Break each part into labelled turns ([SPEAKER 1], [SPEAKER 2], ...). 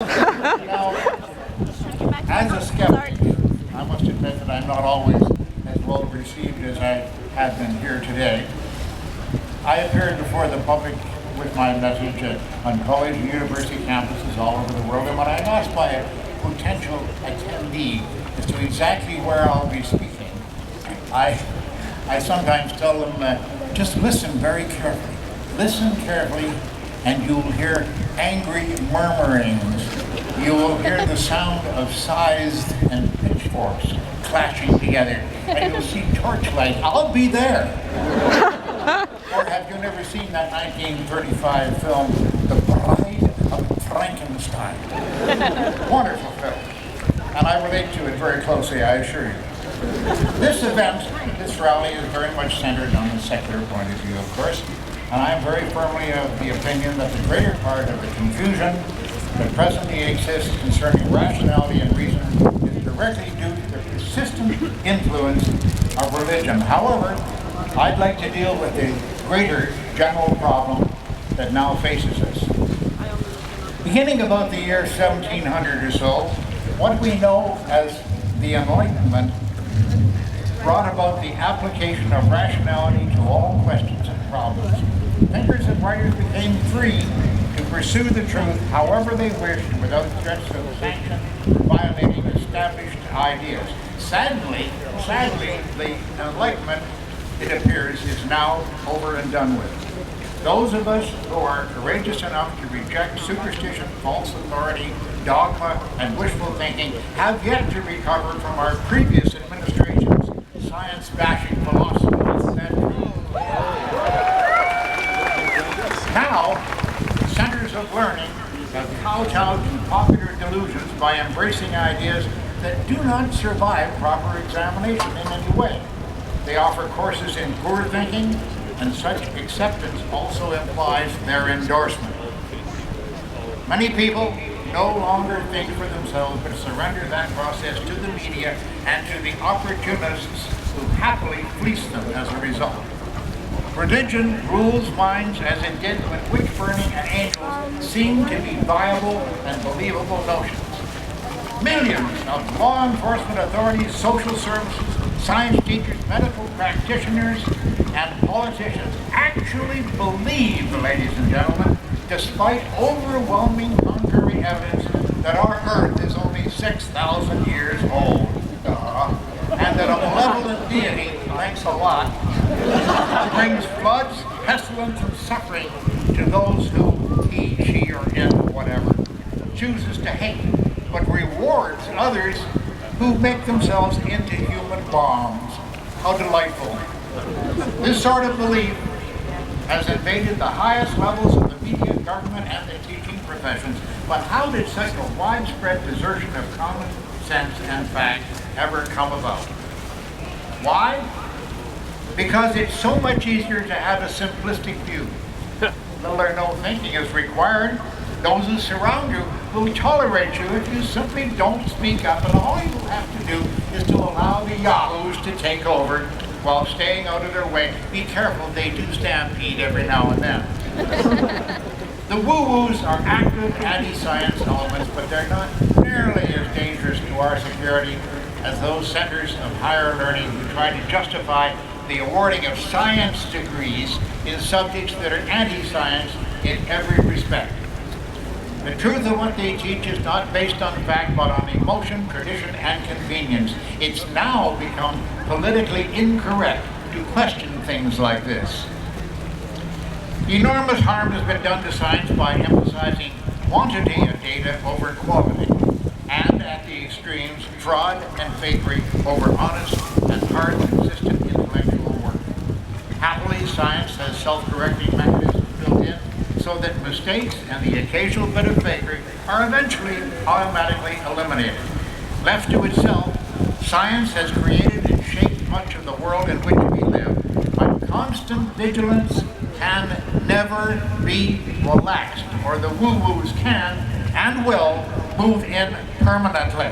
[SPEAKER 1] Now, as a skeptic, I must admit that I'm not always as well received as I have been here today. I appeared before the public with my message on college and university campuses all over the world, and when I'm asked by a potential attendee as to exactly where I'll be speaking, I sometimes tell them, just listen very carefully. Listen carefully, and you'll hear angry murmurings. You will hear the sound of scythes and pitchforks clashing together, and you'll see torchlight. I'll be there. Or have you never seen that 1935 film, The Bride of Frankenstein? Wonderful film. And I relate to it very closely, I assure you. This event, this rally, is very much centered on the secular point of view, of course. And I am very firmly of the opinion that the greater part of the confusion that presently exists concerning rationality and reason is directly due to the persistent influence of religion. However, I'd like to deal with the greater general problem that now faces us. Beginning about the year 1700 or so, what we know as the Enlightenment brought about the application of rationality to all questions and problems. Thinkers and writers became free to pursue the truth however they wished without threats of sanction or violating established ideas. Sadly, the Enlightenment, it appears, is now over and done with. Those of us who are courageous enough to reject superstition, false authority, dogma, and wishful thinking have yet to recover from our previous administration's science-bashing philosophy. Isn't that true? Now, centers of learning have kowtowed to popular delusions by embracing ideas that do not survive proper examination in any way. They offer courses in poor thinking, and such acceptance also implies their endorsement. Many people no longer think for themselves, but surrender that process to the media and to the opportunists who happily fleece them as a result. Religion rules minds as it did when witch-burning and angels seemed to be viable and believable notions. Millions of law enforcement authorities, social services, science teachers, medical practitioners, and politicians actually believe, ladies and gentlemen, despite overwhelming contrary evidence, that our Earth is only 6,000 years old. And that a malevolent deity, thanks a lot, brings floods, pestilence, and suffering to those who he, she, or it, whatever, chooses to hate, but rewards others who make themselves into human bombs. How delightful. This sort of belief has invaded the highest levels of the media, government, and the teaching professions. But how did such a widespread desertion of common sense and fact ever come about? Why? Because it's so much easier to have a simplistic view. Little or no thinking is required. Those who surround you will tolerate you if you simply don't speak up, and all you have to do is to allow the yahoos to take over while staying out of their way. Be careful, they do stampede every now and then. The woo-woos are active anti-science elements, but they're not nearly as dangerous to our security as those centers of higher learning who try to justify the awarding of science degrees in subjects that are anti-science in every respect. The truth of what they teach is not based on fact, but on emotion, tradition, and convenience. It's now become politically incorrect to question things like this. Enormous harm has been done to science by emphasizing quantity of data over quality, and at the extremes, fraud and fakery over honest and hard, consistent intellectual work. Happily, science has self-correcting mechanisms built in so that mistakes and the occasional bit of fakery are eventually automatically eliminated. Left to itself, science has created and shaped much of the world in which we live, but constant vigilance can never be relaxed, or the woo-woos can and will move in permanently.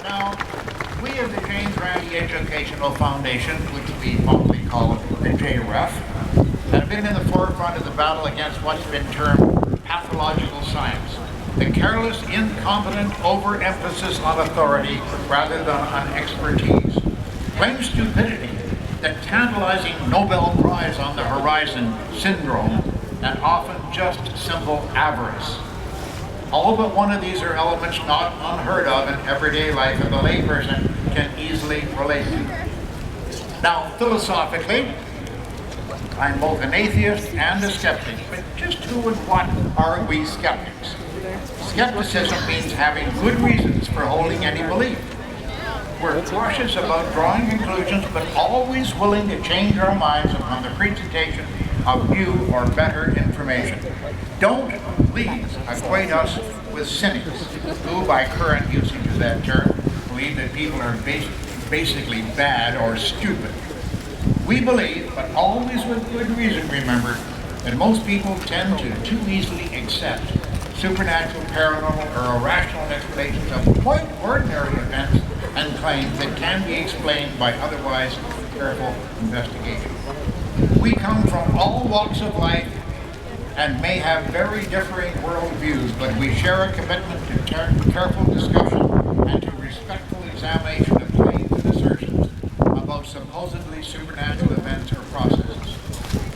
[SPEAKER 1] Now, we of the Randi Educational Foundation, which we mostly call the JREF, have been in the forefront of the battle against what's been termed pathological science, the careless, incompetent overemphasis on authority rather than on expertise, plain stupidity, the tantalizing Nobel Prize on the horizon syndrome, and often just simple avarice. All but one of these are elements not unheard of in everyday life and the layperson can easily relate to. Now, philosophically, I'm both an atheist and a skeptic, but just who and what are we skeptics? Skepticism means having good reasons for holding any belief. We're cautious about drawing conclusions, but always willing to change our minds upon the presentation of new or better information. Don't please equate us with cynics, who, by current usage of that term, believe that people are basically bad or stupid. We believe, but always with good reason, remember, that most people tend to too easily accept supernatural, paranormal, or irrational explanations of quite ordinary events and claims that can be explained by otherwise careful investigation. We come from all walks of life and may have very differing worldviews, but we share a commitment to careful discussion and to respectful examination of claims and assertions about supposedly supernatural events or processes.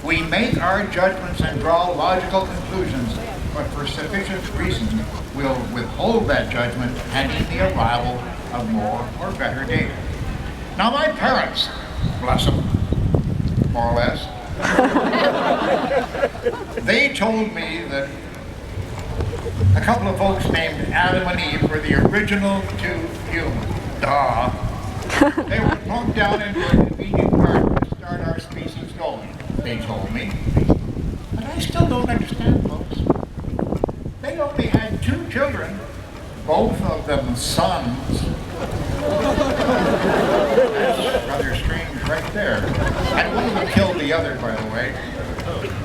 [SPEAKER 1] We make our judgments and draw logical conclusions, but for sufficient reason we'll withhold that judgment pending the arrival of more or better data. Now my parents, bless them, more or less, they told me that a couple of folks named Adam and Eve were the original two humans. Duh. They were plunked down into a convenient garden to start our species going, they told me. But I still don't understand, folks. They only had 2 children, both of them sons. That's rather strange right there. And one of them killed the other, by the way.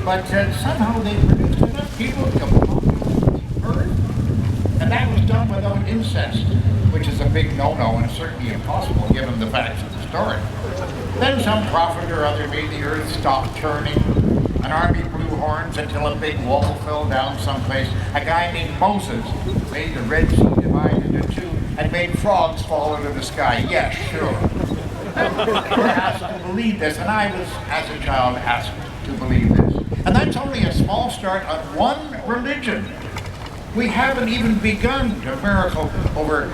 [SPEAKER 1] But somehow they produced enough people to populate the earth. And that was done without incest, which is a big no-no and certainly impossible given the facts of the story. Then some prophet or other made the earth stop turning. An army blew horns until a big wall fell down someplace. A guy named Moses made the Red Sea divide into 2 and made frogs fall out of the sky. Yes, sure. We're asked to believe this, and I was, as a child, asked to believe this. And that's only a small start on one religion. We haven't even begun to marvel over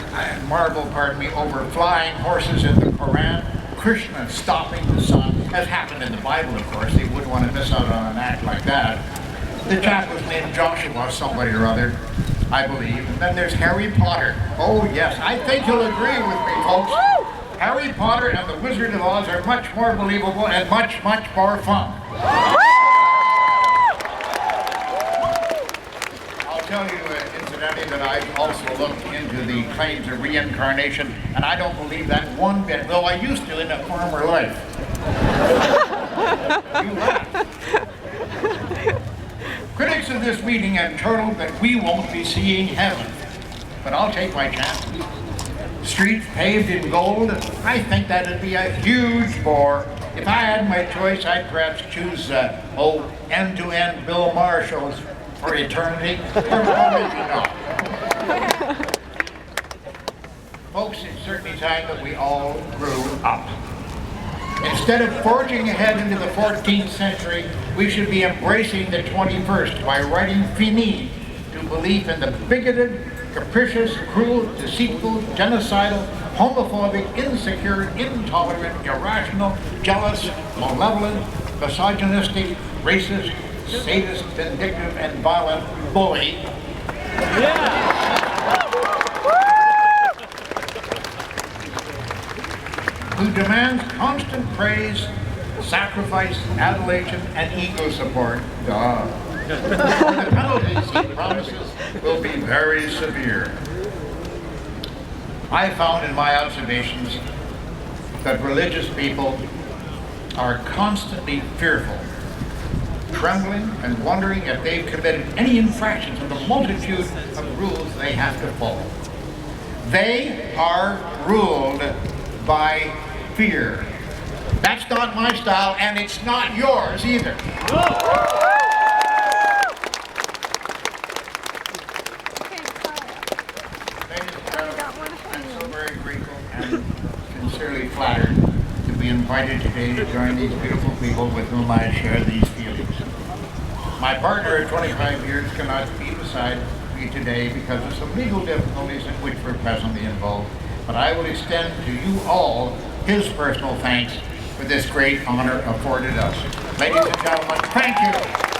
[SPEAKER 1] flying horses in the Quran, Krishna stopping the sun, as happened in the Bible, of course. They wouldn't want to miss out on an act like that. The chap was named Joshua, somebody or other, I believe. And then there's Harry Potter. Oh yes, I think you'll agree with me, folks. Harry Potter and the Wizard of Oz are much more believable and much, much more fun. I'll tell you, incidentally, that I've also looked into the claims of reincarnation, and I don't believe that one bit, though I used to in a former life. You laugh. Critics of this meeting have chortled that we won't be seeing heaven, but I'll take my chance. Streets paved in gold, I think that'd be a huge bore. If I had my choice, I'd perhaps choose, end-to-end Bill Maher shows for eternity, or maybe not. Folks, it's certainly time that we all grew up. Instead of forging ahead into the 14th century, we should be embracing the 21st by writing fini to belief in the bigoted, capricious, cruel, deceitful, genocidal, homophobic, insecure, intolerant, irrational, jealous, malevolent, misogynistic, racist, sadist, vindictive, and violent bully. Who demands constant praise, sacrifice, adulation, and ego support. The penalties he promises will be very severe. I found in my observations that religious people are constantly fearful, trembling and wondering if they've committed any infractions of the multitude of rules they have to follow. They are ruled by fear. That's not my style, and it's not yours either. Ladies and gentlemen, I'm so very grateful and sincerely flattered to be invited today to join these beautiful people with whom I share these feelings. My partner of 25 years cannot be beside me today because of some legal difficulties in which we're presently involved, but I will extend to you all his personal thanks for this great honor afforded us. Ladies and gentlemen, thank you.